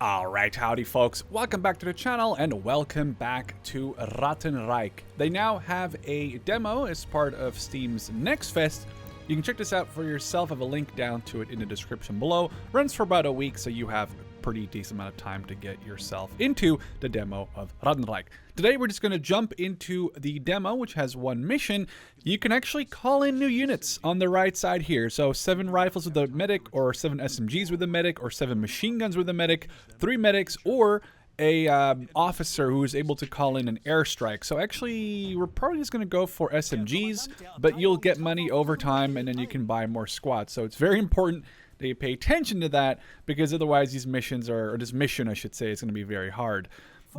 Alright, howdy folks, welcome back to the channel and welcome back to Ratten Reich. They now have a demo as part of Steam's Next Fest. You can check this out for yourself. I have a link down to it in the description below. Runs for about a week, so you have a pretty decent amount of time to get yourself into the demo of Ratten Reich. Today we're just going to jump into the demo, which has one mission. You can actually call in new units on the right side here. So 7 rifles with a medic, or 7 SMGs with a medic, or 7 machine guns with a medic, 3 medics, or a officer who is able to call in an airstrike. So actually, we're probably just going to go for SMGs, but you'll get money over time, and then you can buy more squads. So it's very important that you pay attention to that, because otherwise these missions or this mission, I should say, is going to be very hard.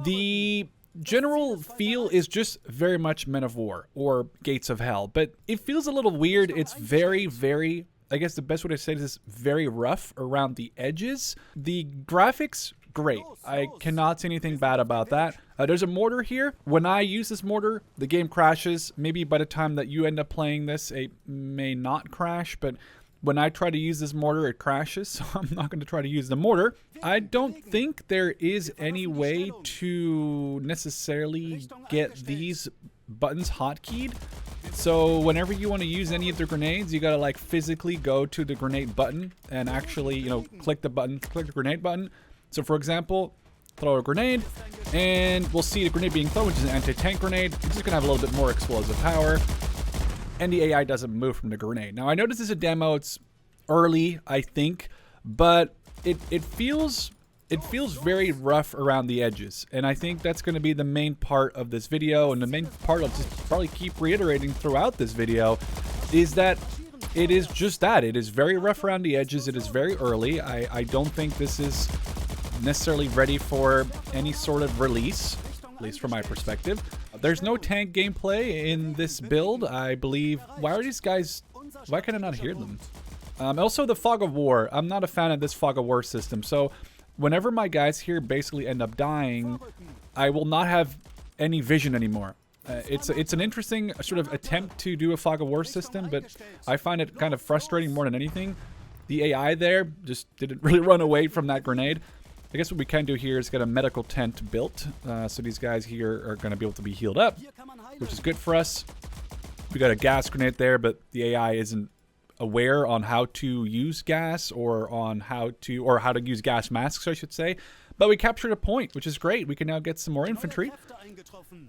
The general feel is just very much Men of War or Gates of Hell, but it feels a little weird. It's very, I guess the best way to say this is very rough around the edges. The graphics, great. I cannot say anything bad about that. There's a mortar here. When I use this mortar, the game crashes. Maybe by the time that you end up playing this, it may not crash, but when I try to use this mortar, it crashes, so I'm not going to try to use the mortar. I don't think there is any way to necessarily get these buttons hotkeyed. So whenever you want to use any of the grenades, you got to like physically go to the grenade button and actually, click the grenade button. So for example, throw a grenade, and we'll see the grenade being thrown, which is an anti-tank grenade. It's just going to have a little bit more explosive power. And the AI doesn't move from the grenade. Now, I know this is a demo. It's early, I think, but it feels very rough around the edges. And I think that's going to be the main part of this video. And the main part I'll just probably keep reiterating throughout this video is that it is just that. It is very rough around the edges. It is very early. I don't think this is necessarily ready for any sort of release, at least from my perspective. There's no tank gameplay in this build, I believe. Why are these guys... Why can I not hear them? Also, the Fog of War. I'm not a fan of this Fog of War system. So, whenever my guys here basically end up dying, I will not have any vision anymore. It's an interesting sort of attempt to do a Fog of War system, but I find it kind of frustrating more than anything. The AI there just didn't really run away from that grenade. I guess what we can do here is get a medical tent built, so these guys here are going to be able to be healed up, which is good for us. We got a gas grenade there, but the AI isn't aware on how to use gas or how to use gas masks, I should say. But we captured a point, which is great. We can now get some more infantry.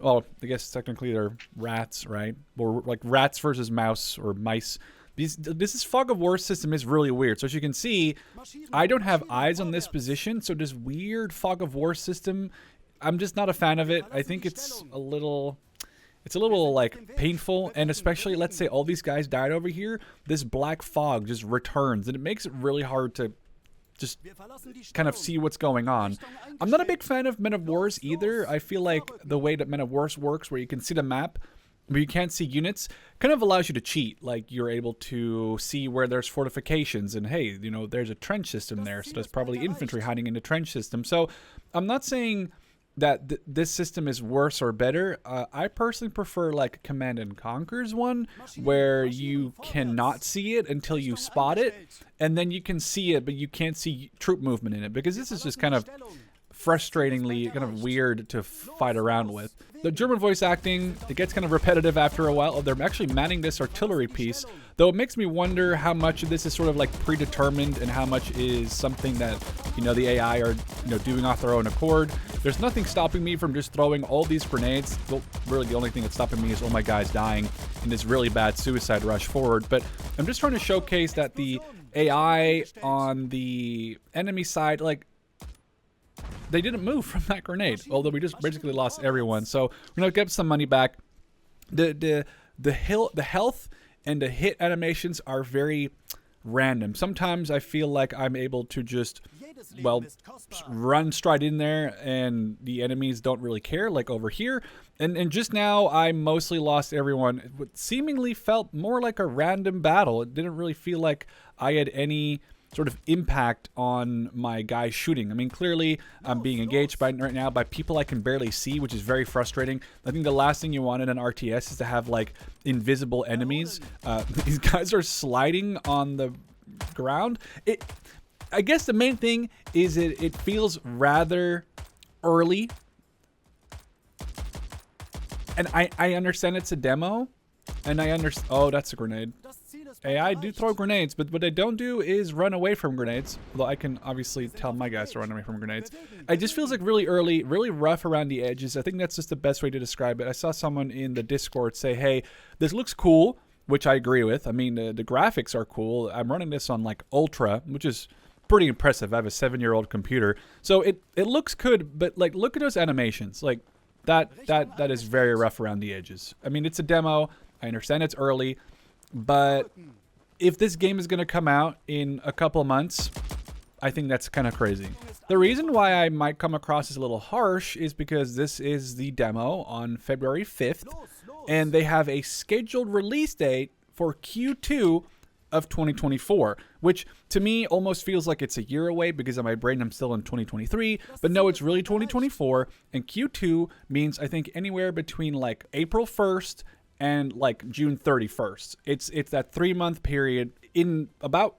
Well, I guess technically they're rats, right? Or like rats versus mouse or mice. This Fog of War system is really weird. So as you can see, I don't have eyes on this position. So this weird Fog of War system, I'm just not a fan of it. I think it's a little like painful. And especially, let's say all these guys died over here. This black fog just returns, and it makes it really hard to just kind of see what's going on. I'm not a big fan of Men of Wars either. I feel like the way that Men of Wars works, where you can see the map, but you can't see units, kind of allows you to cheat. Like, you're able to see where there's fortifications, and hey, there's a trench system there, so there's probably infantry hiding in the trench system. So I'm not saying that this system is worse or better. I personally prefer like Command and Conquer's one, where you cannot see it until you spot it, and then you can see it, but you can't see troop movement in it, because this is just kind of frustratingly kind of weird to fight around with. The German voice acting, it gets kind of repetitive after a while. They're actually manning this artillery piece, though it makes me wonder how much of this is sort of like predetermined and how much is something that, the AI are, doing off their own accord. There's nothing stopping me from just throwing all these grenades. Well, really the only thing that's stopping me is all my guys dying in this really bad suicide rush forward. But I'm just trying to showcase that the AI on the enemy side, like, they didn't move from that grenade, although we just basically lost everyone. So we're gonna get some money back. The health and the hit animations are very random. Sometimes I feel like I'm able to just, well, run straight in there and the enemies don't really care, like over here. And just now I mostly lost everyone. It seemingly felt more like a random battle. It didn't really feel like I had any sort of impact on my guys shooting. I mean, clearly I'm being engaged right now by people I can barely see, which is very frustrating. I think the last thing you want in an RTS is to have like invisible enemies. These guys are sliding on the ground. I guess the main thing is it feels rather early. And I understand it's a demo. And I understand. Oh, that's a grenade. AI do throw grenades, but what they don't do is run away from grenades. Although I can obviously tell my guys to run away from grenades. It just feels like really early, really rough around the edges. I think that's just the best way to describe it. I saw someone in the Discord say, hey, this looks cool, which I agree with. I mean, the graphics are cool. I'm running this on like Ultra, which is pretty impressive. I have a 7-year-old computer. So it looks good, but like look at those animations. Like that is very rough around the edges. I mean, it's a demo. I understand it's early, but if this game is going to come out in a couple months, I think that's kind of crazy. The reason why I might come across as a little harsh is because this is the demo on February 5th, and they have a scheduled release date for Q2 of 2024, which to me almost feels like it's a year away because in my brain I'm still in 2023, but no, it's really 2024, and Q2 means I think anywhere between like April 1st and like June 31st. It's that 3-month period. In about,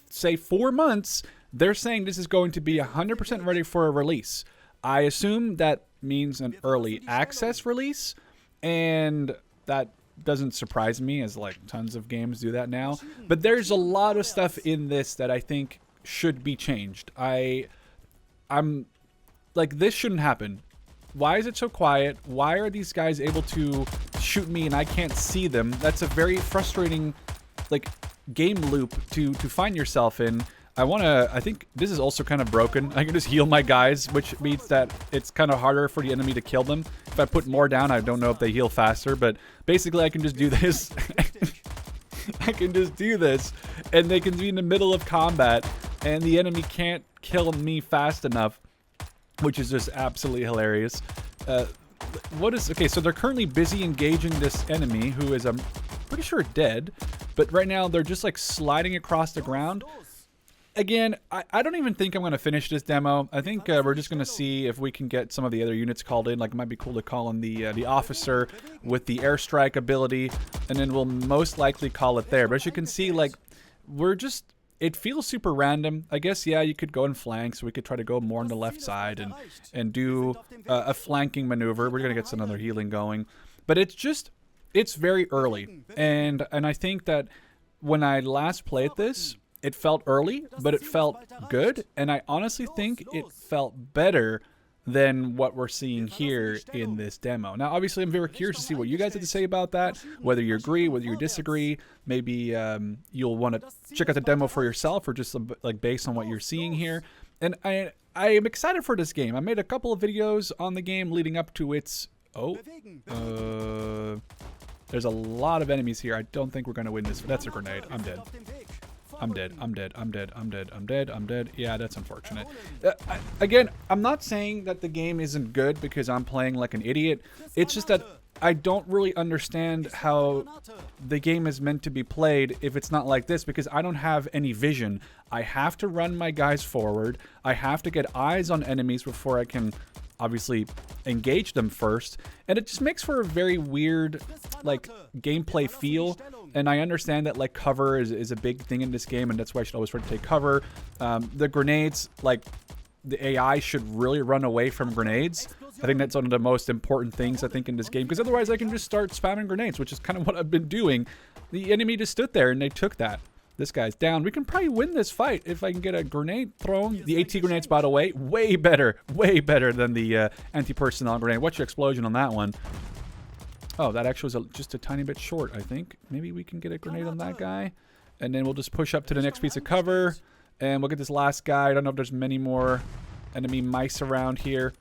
say, 4 months, they're saying this is going to be 100% ready for a release. I assume that means an early access release, and that doesn't surprise me as like tons of games do that now. But there's a lot of stuff in this that I think should be changed. I'm like, this shouldn't happen. Why is it so quiet? Why are these guys able to shoot me and I can't see them? That's a very frustrating like game loop to find yourself in. I think this is also kind of broken. I can just heal my guys, which means that it's kind of harder for the enemy to kill them. If I put more down, I don't know if they heal faster, but basically I can just do this. I can just do this, and they can be in the middle of combat, and the enemy can't kill me fast enough, which is just absolutely hilarious. Okay, so they're currently busy engaging this enemy who is, I'm pretty sure, dead, but right now they're just like sliding across the ground. Again, I don't even think I'm going to finish this demo. I think we're just going to see if we can get some of the other units called in. Like, it might be cool to call in the officer with the airstrike ability, and then we'll most likely call it there. But as you can see, like, it feels super random. I guess, yeah, you could go in flanks. We could try to go more on the left side and do a flanking maneuver. We're going to get some other healing going. But it's very early. And I think that when I last played this, it felt early, but it felt good, and I honestly think it felt better than what we're seeing here in this demo. Now, obviously, I'm very curious to see what you guys have to say about that, whether you agree, whether you disagree. Maybe you'll want to check out the demo for yourself, or just like based on what you're seeing here. And I am excited for this game. I made a couple of videos on the game leading up to its... there's a lot of enemies here. I don't think we're going to win this. That's a grenade. I'm dead. I'm dead. Yeah, that's unfortunate. Again, I'm not saying that the game isn't good because I'm playing like an idiot. It's just that I don't really understand how the game is meant to be played if it's not like this, because I don't have any vision. I have to run my guys forward. I have to get eyes on enemies before I can obviously engage them first, and it just makes for a very weird like gameplay feel. And I understand that like cover is a big thing in this game, and that's why I should always try to take cover. The grenades, like the AI should really run away from grenades. I think that's one of the most important things I think in this game, because otherwise I can just start spamming grenades, which is kind of what I've been doing. The enemy just stood there and they took that. This guy's down. We can probably win this fight if I can get a grenade thrown. The AT grenades, by the way, way better than the anti-personnel grenade. Watch the explosion on that one. Oh, that actually was just a tiny bit short, I think. Maybe we can get a grenade on that guy. And then we'll just push up to the next piece of cover. And we'll get this last guy. I don't know if there's many more enemy mice around here.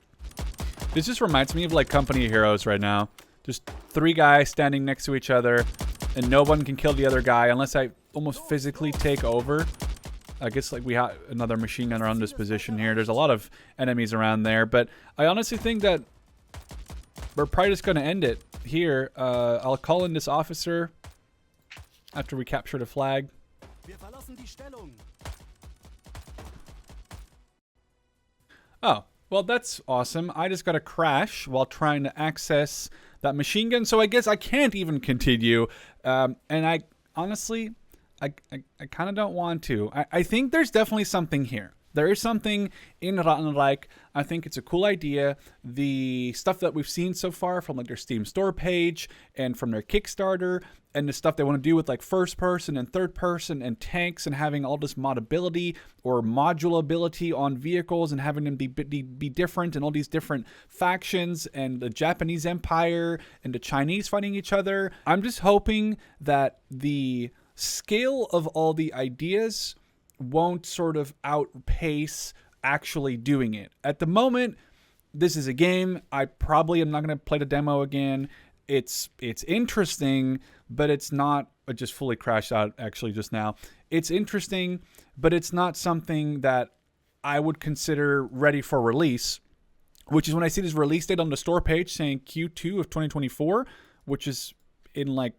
This just reminds me of like Company of Heroes right now. Just 3 guys standing next to each other. And no one can kill the other guy unless I almost physically take over. I guess like we have another machine gun around this position here. There's a lot of enemies around there. But I honestly think that we're probably just going to end it here. I'll call in this officer after we capture the flag. Oh, well, that's awesome. I just got a crash while trying to access that machine gun, so I guess I can't even continue. And I honestly I kind of don't want to. I think there's definitely something here. There is something in Ratten Reich. I think it's a cool idea. The stuff that we've seen so far from like their Steam store page and from their Kickstarter and the stuff they want to do with like first person and third person and tanks and having all this modability or modulability on vehicles and having them be different and all these different factions and the Japanese Empire and the Chinese fighting each other. I'm just hoping that the scale of all the ideas won't sort of outpace actually doing it. At the moment, this is a game. I probably am not going to play the demo again. It's interesting, but it's not. I just fully crashed out actually just now. It's interesting, but it's not something that I would consider ready for release, which is when I see this release date on the store page saying Q2 of 2024, which is in like,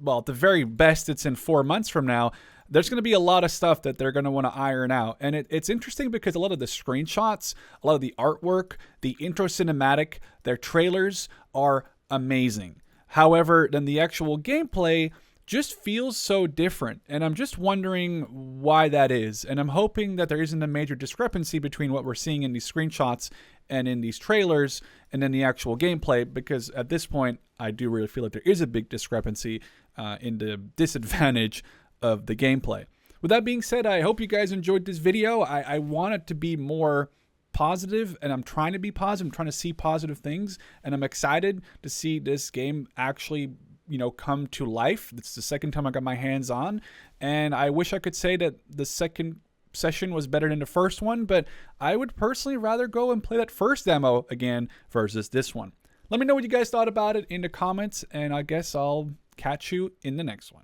well, at the very best, it's in 4 months from now. There's going to be a lot of stuff that they're going to want to iron out. And it's interesting because a lot of the screenshots, a lot of the artwork, the intro cinematic, their trailers are amazing. However, then the actual gameplay just feels so different. And I'm just wondering why that is. And I'm hoping that there isn't a major discrepancy between what we're seeing in these screenshots and in these trailers and then the actual gameplay, because at this point, I do really feel like there is a big discrepancy in the disadvantage of the gameplay. With that being said, I hope you guys enjoyed this video. I want it to be more positive, and I'm trying to be positive. I'm trying to see positive things, and I'm excited to see this game actually, come to life. It's the second time I got my hands on, and I wish I could say that the second session was better than the first one, but I would personally rather go and play that first demo again versus this one. Let me know what you guys thought about it in the comments, and I guess I'll catch you in the next one.